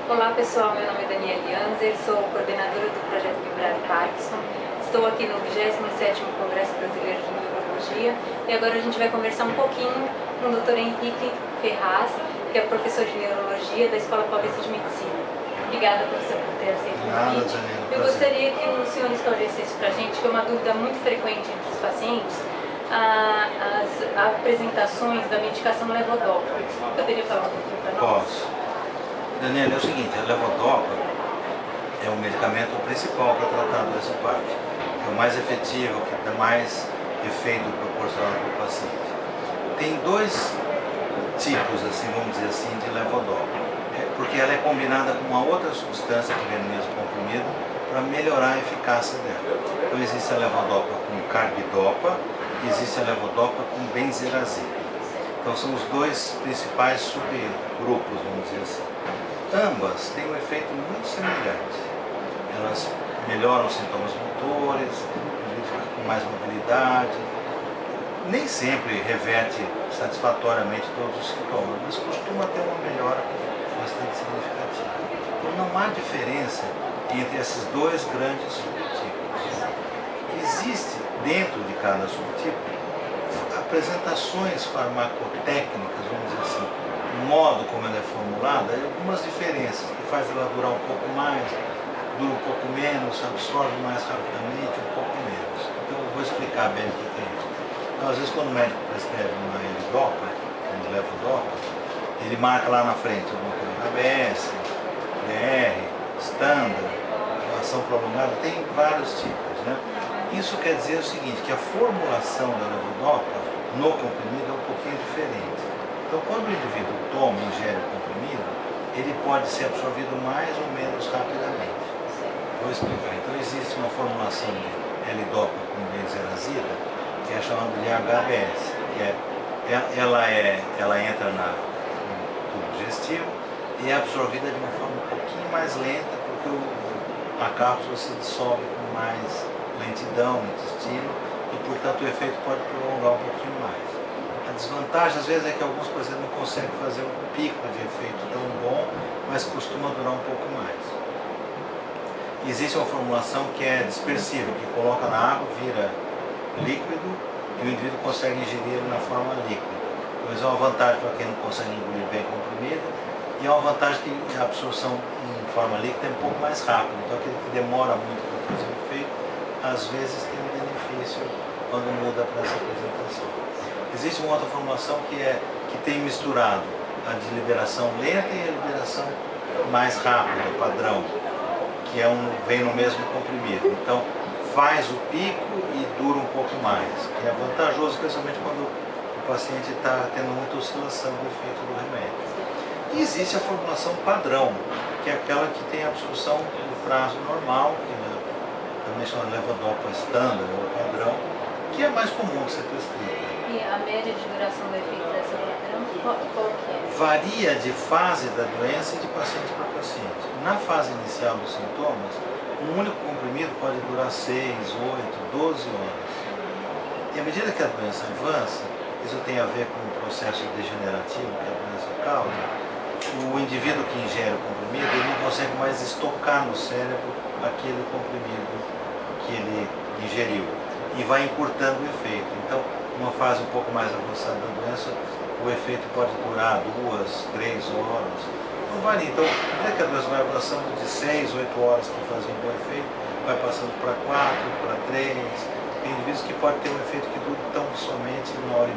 Olá pessoal, meu nome é Daniele Anzer, sou coordenadora do projeto Vibrar Parkinson. Estou aqui no 27º Congresso Brasileiro de Neurologia e agora a gente vai conversar um pouquinho com o Dr. Henrique Ferraz, que é professor de Neurologia da Escola Paulista de Medicina. Obrigada, professor, por ter aceito o convite. Eu gostaria que o senhor esclarecesse para a gente, que é uma dúvida muito frequente entre os pacientes, as apresentações da medicação levodopa. Poderia falar um pouquinho para nós? Posso. Daniela, é o seguinte, a levodopa é o medicamento principal para tratar a doença hepática. É o mais efetivo, que dá mais efeito proporcional para o paciente. Tem dois tipos, assim, vamos dizer assim, de levodopa. Porque ela é combinada com uma outra substância que vem no mesmo comprimido para melhorar a eficácia dela. Então existe a levodopa com carbidopa e existe a levodopa com benzerazida. Então são os dois principais subgrupos, vamos dizer assim. Ambas têm um efeito muito semelhante. Elas melhoram os sintomas motores, ficam com mais mobilidade. Nem sempre reverte satisfatoriamente todos os sintomas, mas costuma ter uma melhora bastante significativa. Então não há diferença entre esses dois grandes subtipos. Existe dentro de cada subtipo apresentações farmacotécnicas, vamos dizer assim, o modo como ela é formulada, e algumas diferenças, que faz ela durar um pouco mais, dura um pouco menos, absorve mais rapidamente, um pouco menos. Então eu vou explicar bem o que é isso. Então, às vezes quando o médico prescreve uma L-dopa, uma levodopa, ele marca lá na frente alguma coisa, ABS, DR, standard, ação prolongada, tem vários tipos, né? Isso quer dizer o seguinte, que a formulação da levodopa no comprimido é um pouquinho diferente. Então, quando o indivíduo toma e ingere o comprimido, ele pode ser absorvido mais ou menos rapidamente. Vou explicar. Então, existe uma formulação de L-dopa com benzerazida, que é chamada de HBS. Ela entra no tubo digestivo e é absorvida de uma forma um pouquinho mais lenta, porque a cápsula se dissolve com mais lentidão no intestino e, portanto, o efeito pode prolongar um pouquinho mais. A desvantagem, às vezes, é que alguns pacientes não conseguem fazer um pico de efeito tão bom, mas costuma durar um pouco mais. Existe uma formulação que é dispersiva, que coloca na água, vira líquido e o indivíduo consegue ingerir ele na forma líquida. Então, isso é uma vantagem para quem não consegue engolir bem comprimido e é uma vantagem que a absorção em forma líquida é um pouco mais rápida. Então, aquele que demora muito para fazer o efeito, às vezes tem um benefício quando muda para essa apresentação. Existe uma outra formulação que tem misturado a de liberação lenta e a liberação mais rápida, padrão, que vem no mesmo comprimido. Então faz o pico e dura um pouco mais, que é vantajoso, especialmente quando o paciente está tendo muita oscilação do efeito do remédio. E existe a formulação padrão, que é aquela que tem absorção no prazo normal, que também chama levodopa standard ou padrão, que é mais comum de ser prescrita. E a média de duração do efeito dessa padrão, qual que é? Varia de fase da doença e de paciente para paciente. Na fase inicial dos sintomas, um único comprimido pode durar 6, 8, 12 horas. E à medida que a doença avança, isso tem a ver com o processo degenerativo que a doença causa, o indivíduo que ingere o comprimido, ele não consegue mais estocar no cérebro aquele comprimido que ele ingeriu e vai encurtando o efeito. Então, numa fase um pouco mais avançada da doença, o efeito pode durar 2, 3 horas. Não varia. Então, à medida que a doença vai avançando de 6, 8 horas para fazer um bom efeito, vai passando para 4, para 3. Tem indivíduos que pode ter um efeito que dure tão somente 1h30.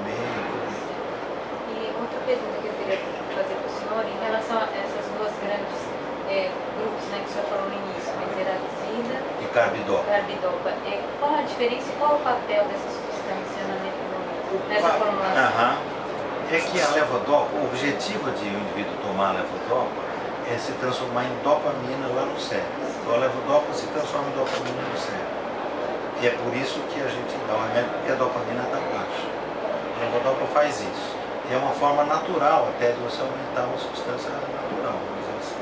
E outra pergunta que eu queria fazer para o senhor, em relação a essas duas grandes grupos, né, que o senhor falou no início, benzerazida E carbidopa. Qual a diferença e qual o papel dessa substância nessa formulação? É que a levodopa, o objetivo de um indivíduo tomar a levodopa é se transformar em dopamina lá no cérebro. Então a levodopa se transforma em dopamina no cérebro. E é por isso que a gente dá o remédio, porque a dopamina está baixa. A levodopa faz isso. E é uma forma natural até de você aumentar uma substância natural, vamos dizer assim.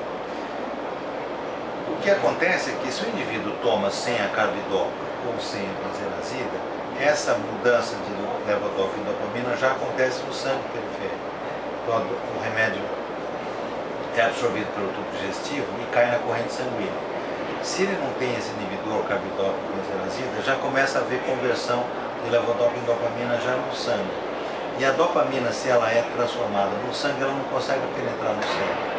O que acontece é que se o indivíduo toma sem a carbidopa ou sem a benzerazida, essa mudança de levodopa em dopamina já acontece no sangue periférico. Então o remédio é absorvido pelo tubo digestivo e cai na corrente sanguínea. Se ele não tem esse inibidor, carbidopa, benzerazida, já começa a haver conversão de levodopa em dopamina já no sangue. E a dopamina, se ela é transformada no sangue, ela não consegue penetrar no cérebro.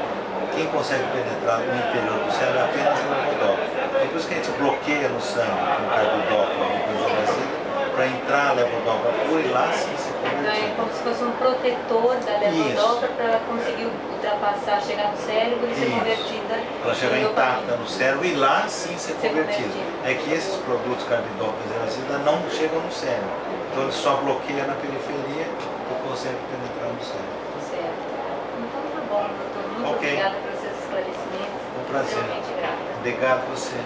Quem consegue penetrar no interior do cérebro é apenas o levodopa. É por isso que a gente bloqueia no sangue com carbidopa ou benzerazida para entrar a levodopa pura e lá sim se Então convertir. é como se fosse um protetor da levodopa para ela conseguir ultrapassar, chegar no cérebro e ser Isso. convertida Ela chegar em intacta dopamina. no cérebro e lá sim ser Ser convertida. convertida. É que esses produtos carbidopa e benzerazida não chegam no cérebro. Então ele só bloqueia na periferia e consegue penetrar no cérebro. Certo. Então tá bom, doutor. Muito Ok. obrigada pelos seus esclarecimentos. Um prazer. Extremamente grata. Obrigado a você.